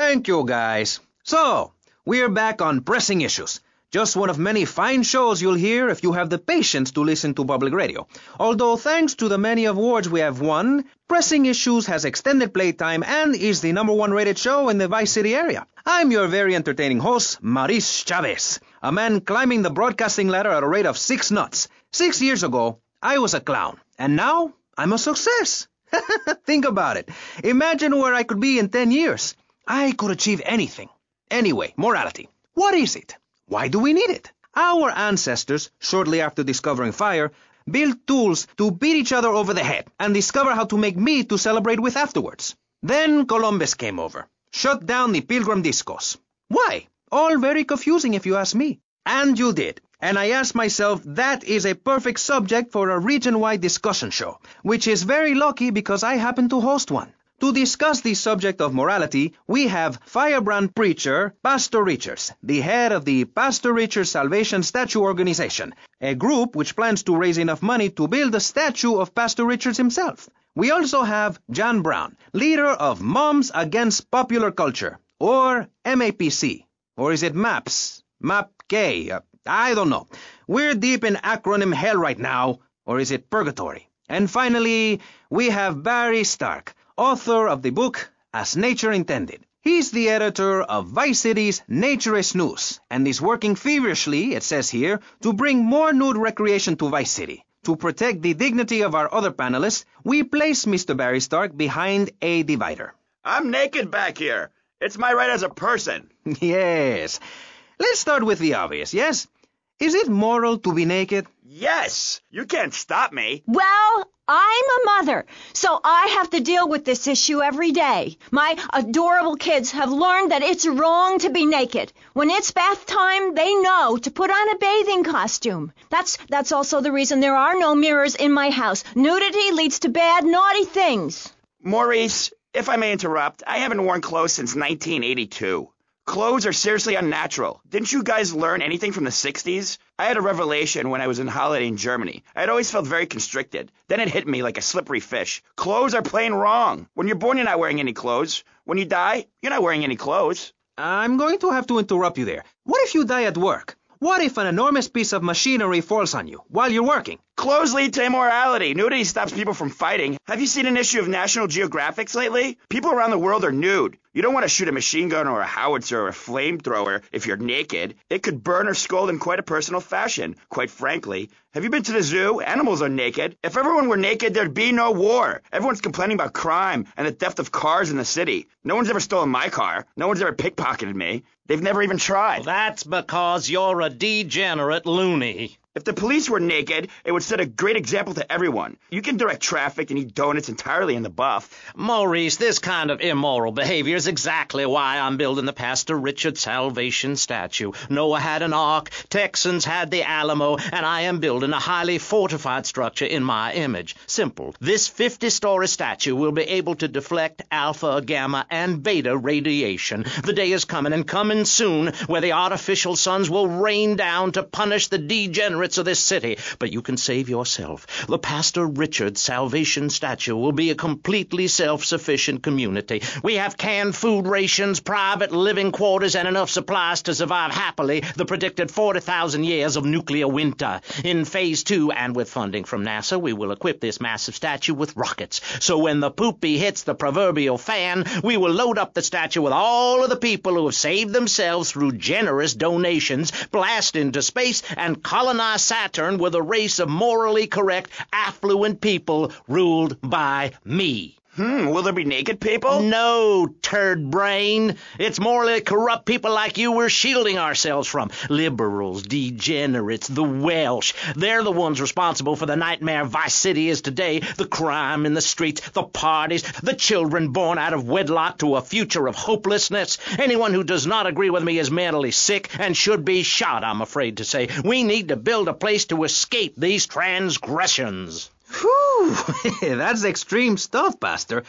Thank you, guys. So, we're back on Pressing Issues. Just one of many fine shows you'll hear if you have the patience to listen to public radio. Although thanks to the many awards we have won, Pressing Issues has extended playtime and is the #1 rated show in the Vice City area. I'm your very entertaining host, Maurice Chavez, a man climbing the broadcasting ladder at a rate of 6 nuts. 6 years ago, I was a clown, and now I'm a success. Think about it. Imagine where I could be in 10 years. I could achieve anything. Anyway, morality. What is it? Why do we need it? Our ancestors, shortly after discovering fire, built tools to beat each other over the head and discover how to make meat to celebrate with afterwards. Then Columbus came over, shut down the Pilgrim discos. Why? All very confusing if you ask me. And you did. And I asked myself, that is a perfect subject for a region-wide discussion show, which is very lucky because I happen to host one. To discuss the subject of morality, we have firebrand preacher Pastor Richards, the head of the Pastor Richards Salvation Statue Organization, a group which plans to raise enough money to build a statue of Pastor Richards himself. We also have John Brown, leader of Moms Against Popular Culture, or MAPC. Or is it MAPS? MAPK? I don't know. We're deep in acronym hell right now, or is it purgatory? And finally, we have Barry Stark, author of the book As Nature Intended. He's the editor of Vice City's Naturist News, and is working feverishly, it says here, to bring more nude recreation to Vice City. To protect the dignity of our other panelists, we place Mr. Barry Stark behind a divider. I'm naked back here. It's my right as a person. Yes. Let's start with the obvious, yes? Is it moral to be naked? Yes. You can't stop me. Well, I'm a mother, so I have to deal with this issue every day. My adorable kids have learned that it's wrong to be naked. When it's bath time, they know to put on a bathing costume. That's also the reason there are no mirrors in my house. Nudity leads to bad, naughty things. Maurice, if I may interrupt, I haven't worn clothes since 1982. Clothes are seriously unnatural. Didn't you guys learn anything from the 60s? I had a revelation when I was on holiday in Germany. I'd always felt very constricted. Then it hit me like a slippery fish. Clothes are plain wrong. When you're born, you're not wearing any clothes. When you die, you're not wearing any clothes. I'm going to have to interrupt you there. What if you die at work? What if an enormous piece of machinery falls on you while you're working? Clothes lead to immorality. Nudity stops people from fighting. Have you seen an issue of National Geographic lately? People around the world are nude. You don't want to shoot a machine gun or a howitzer or a flamethrower if you're naked. It could burn or scald in quite a personal fashion, quite frankly. Have you been to the zoo? Animals are naked. If everyone were naked, there'd be no war. Everyone's complaining about crime and the theft of cars in the city. No one's ever stolen my car. No one's ever pickpocketed me. They've never even tried. Well, that's because you're a degenerate loony. If the police were naked, it would set a great example to everyone. You can direct traffic and eat donuts entirely in the buff. Maurice, this kind of immoral behavior is exactly why I'm building the Pastor Richard Salvation statue. Noah had an ark, Texans had the Alamo, and I am building a highly fortified structure in my image. Simple. This 50-story statue will be able to deflect alpha, gamma, and beta radiation. The day is coming, and coming soon, where the artificial suns will rain down to punish the degenerates of this city. But you can save yourself. The Pastor Richard Salvation statue will be a completely self-sufficient community. We have canned food rations, private living quarters, and enough supplies to survive happily the predicted 40,000 years of nuclear winter. In Phase 2, and with funding from NASA, we will equip this massive statue with rockets. So when the poopy hits the proverbial fan, we will load up the statue with all of the people who have saved themselves through generous donations, blast into space, and colonize Saturn with a race of morally correct, affluent people ruled by me. Will there be naked people? No, turd brain. It's morally corrupt people like you we're shielding ourselves from. Liberals, degenerates, the Welsh. They're the ones responsible for the nightmare Vice City is today. The crime in the streets, the parties, the children born out of wedlock to a future of hopelessness. Anyone who does not agree with me is mentally sick and should be shot, I'm afraid to say. We need to build a place to escape these transgressions. Whew, that's extreme stuff, Pastor.